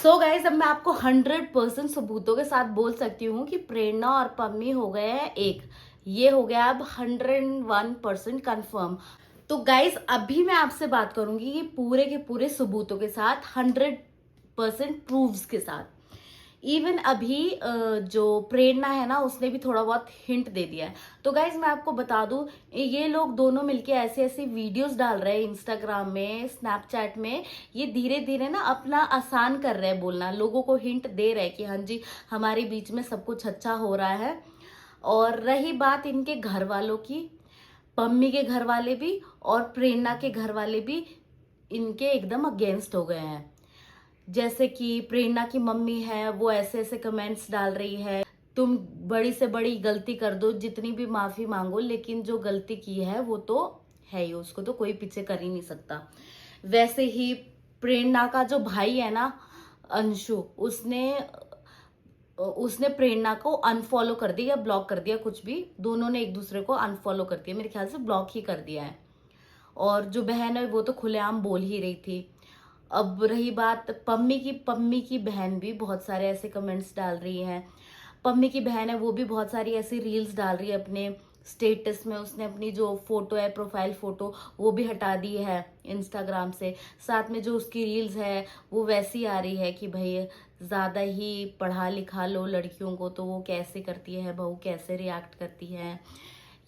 So guys अब मैं आपको 100% सबूतों के साथ बोल सकती हूँ कि प्रेरणा और पम्मी हो गए हैं एक। ये हो गया अब 101% कंफर्म। तो गाइज अभी मैं आपसे बात करूंगी कि पूरे के पूरे सबूतों के साथ 100% प्रूफ्स के साथ। इवन अभी जो प्रेरणा है ना, उसने भी थोड़ा बहुत हिंट दे दिया है। तो गाइज मैं आपको बता दूं, ये लोग दोनों मिलके ऐसे ऐसे वीडियोस डाल रहे हैं इंस्टाग्राम में, स्नैपचैट में। ये धीरे धीरे ना अपना आसान कर रहे हैं बोलना, लोगों को हिंट दे रहे हैं कि हाँ जी हमारे बीच में सब कुछ अच्छा हो रहा है। और रही बात इनके घर वालों की, पम्मी के घर वाले भी और प्रेरणा के घर वाले भी इनके एकदम अगेंस्ट हो गए हैं। जैसे कि प्रेरणा की मम्मी है, वो ऐसे ऐसे कमेंट्स डाल रही है, तुम बड़ी से बड़ी गलती कर दो, जितनी भी माफी मांगो, लेकिन जो गलती की है वो तो है ही, उसको तो कोई पीछे कर ही नहीं सकता। वैसे ही प्रेरणा का जो भाई है ना, अंशु, उसने उसने प्रेरणा को अनफॉलो कर दिया या ब्लॉक कर दिया, कुछ भी, दोनों ने एक दूसरे को अनफॉलो कर दिया, मेरे ख्याल से ब्लॉक ही कर दिया है। और जो बहन है वो तो खुलेआम बोल ही रही थी। अब रही बात पम्मी की बहन भी बहुत सारे ऐसे कमेंट्स डाल रही है। पम्मी की बहन है, वो भी बहुत सारी ऐसी रील्स डाल रही है अपने स्टेटस में। उसने अपनी जो फोटो है, प्रोफाइल फोटो, वो भी हटा दी है इंस्टाग्राम से। साथ में जो उसकी रील्स है वो वैसी आ रही है कि भाई ज्यादा ही पढ़ा लिखा लो लड़कियों को तो वो कैसे करती है, बहू कैसे रिएक्ट करती है,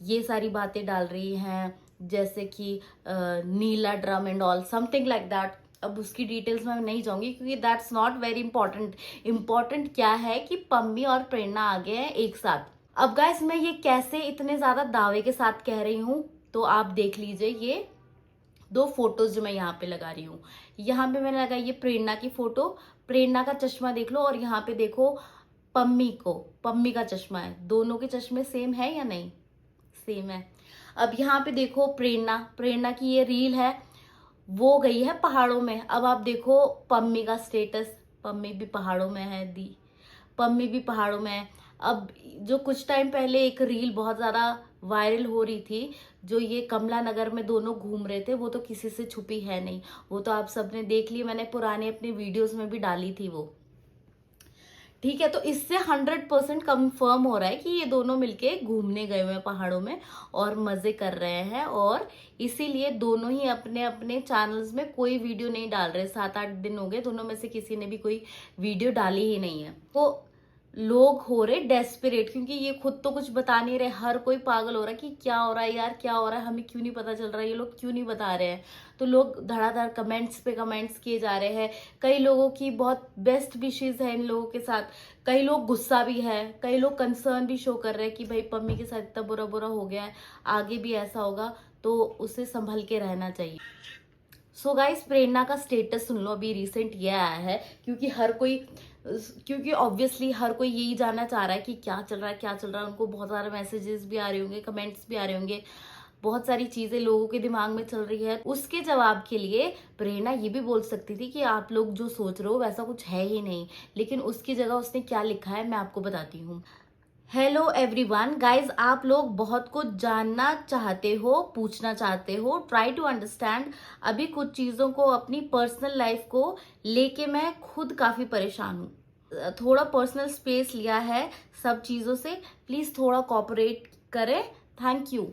ये सारी बातें डाल रही हैं। जैसे कि नीला drum and all something like that. अब उसकी डिटेल्स में नहीं जाऊंगी क्योंकि that's not very important. Important क्या है कि पम्मी और प्रेरणा आ गए हैं एक साथ। अब गाइस मैं ये कैसे इतने ज्यादा दावे के साथ कह रही हूँ, तो आप देख लीजिए ये दो फोटोज जो मैं यहाँ पे लगा रही हूँ। यहाँ पे मैंने लगाई ये प्रेरणा की फोटो, प्रेरणा का चश्मा देख लो, और यहाँ पे देखो पम्मी का चश्मा है। दोनों के चश्मे सेम है या नहीं? सेम है। अब यहाँ पे देखो प्रेरणा की ये रील है, वो गई है पहाड़ों में। अब आप देखो पम्मी का स्टेटस, पम्मी भी पहाड़ों में है, पम्मी भी पहाड़ों में है। अब जो कुछ टाइम पहले एक रील बहुत ज्यादा वायरल हो रही थी, जो ये कमला नगर में दोनों घूम रहे थे, वो तो किसी से छुपी है नहीं, वो तो आप सबने देख ली, मैंने पुराने अपने वीडियोस में भी डाली थी वो। ठीक है, तो इससे 100% कंफर्म हो रहा है कि ये दोनों मिलके घूमने गए हुए हैं पहाड़ों में और मजे कर रहे हैं। और इसीलिए दोनों ही अपने अपने चैनल्स में कोई वीडियो नहीं डाल रहे। 7-8 दिन हो गए, दोनों में से किसी ने भी कोई वीडियो डाली ही नहीं है। तो लोग हो रहे डेस्परेट, क्योंकि ये खुद तो कुछ बता नहीं रहे। हर कोई पागल हो रहा है कि क्या हो रहा है यार, क्या हो रहा है, हमें क्यों नहीं पता चल रहा है, ये लोग क्यों नहीं बता रहे हैं। तो लोग धड़ाधड़ कमेंट्स पे कमेंट्स किए जा रहे हैं। कई लोगों की बहुत बेस्ट विशेष है इन लोगों के साथ, कई लोग गुस्सा भी है, कई लोग कंसर्न भी शो कर रहे हैं कि भाई पम्मी के साथ इतना बुरा बुरा हो गया है, आगे भी ऐसा होगा तो उसे संभल के रहना चाहिए। सो गाइस प्रेरणा का स्टेटस सुन लो, अभी रिसेंट ये आया है, क्योंकि ऑब्वियसली हर कोई यही जानना चाह रहा है कि क्या चल रहा है, क्या चल रहा है। उनको बहुत सारे मैसेजेस भी आ रहे होंगे, कमेंट्स भी आ रहे होंगे, बहुत सारी चीजें लोगों के दिमाग में चल रही है। उसके जवाब के लिए प्रेरणा ये भी बोल सकती थी कि आप लोग जो सोच रहे हो वैसा कुछ है ही नहीं, लेकिन उसकी जगह उसने क्या लिखा है मैं आपको बताती हूँ। हेलो एवरीवन गाइज, आप लोग बहुत कुछ जानना चाहते हो, पूछना चाहते हो, ट्राई टू अंडरस्टैंड। अभी कुछ चीजों को, अपनी पर्सनल लाइफ को लेके मैं खुद काफी परेशान हूँ। थोड़ा पर्सनल स्पेस लिया है सब चीजों से, प्लीज थोड़ा कोऑपरेट करें, थैंक यू।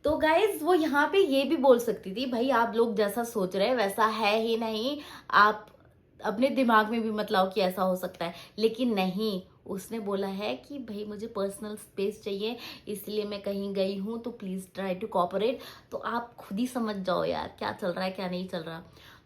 तो गाइज वो यहाँ पे ये भी बोल सकती थी, भाई आप लोग जैसा सोच रहे हैं वैसा है ही नहीं, आप अपने दिमाग में भी मत लाओ कि ऐसा हो सकता है। लेकिन नहीं, उसने बोला है कि भाई मुझे पर्सनल स्पेस चाहिए, इसलिए मैं कहीं गई हूँ, तो प्लीज ट्राई टू कोऑपरेट। तो आप खुद ही समझ जाओ यार क्या चल रहा है क्या नहीं चल रहा।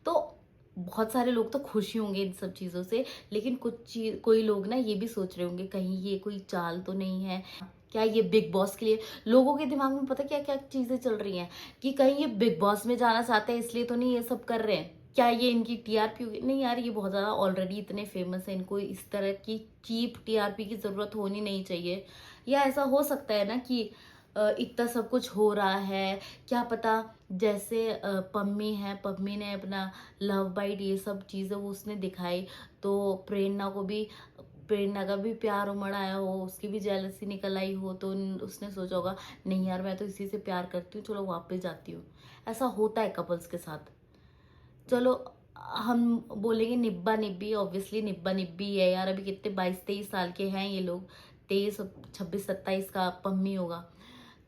तो बहुत सारे लोग तो खुश ही होंगे इन सब चीजों से, लेकिन कोई लोग ना ये भी सोच रहे होंगे कहीं ये कोई चाल तो नहीं है, क्या ये बिग बॉस के लिए। लोगों के दिमाग में पता क्या क्या चीजें चल रही हैं कि कहीं ये बिग बॉस में जाना चाहते हैं इसलिए तो नहीं ये सब कर रहे हैं, क्या ये इनकी टीआरपी होगी। नहीं यार, ये बहुत ज्यादा ऑलरेडी इतने फेमस है, इनको इस तरह की चीप टीआरपी की जरूरत होनी नहीं चाहिए। या ऐसा हो सकता है ना कि इतना सब कुछ हो रहा है, क्या पता, जैसे पम्मी है, पम्मी ने अपना लव बाइट ये सब चीजें वो उसने दिखाई, तो प्रेरणा का भी प्यार उमड़ आया हो, उसकी भी जेलसी निकल आई हो, तो उसने सोचा होगा नहीं यार मैं तो इसी से प्यार करती हूँ, चलो वापस जाती हूँ। ऐसा होता है कपल्स के साथ। चलो हम बोलेंगे निब्बा निब्बी, ऑब्वियसली निब्बा निब्बी है यार। अभी कितने 22-23 साल के हैं ये लोग, 23, 26, 27 का पम्मी होगा।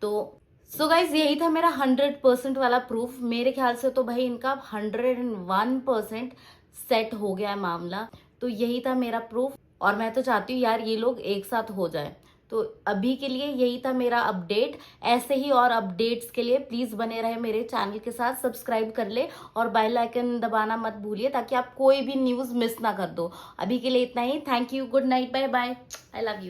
तो सो गाइज यही था मेरा 100% वाला प्रूफ। मेरे ख्याल से तो भाई इनका 101% सेट हो गया है मामला। तो यही था मेरा प्रूफ और मैं तो चाहती हूँ यार ये लोग एक साथ हो जाए। तो अभी के लिए यही था मेरा अपडेट। ऐसे ही और अपडेट्स के लिए प्लीज बने रहे मेरे चैनल के साथ, सब्सक्राइब कर ले और बेल आइकन दबाना मत भूलिए ताकि आप कोई भी न्यूज मिस ना कर दो। अभी के लिए इतना ही। Thank you, good night, bye bye, I love you.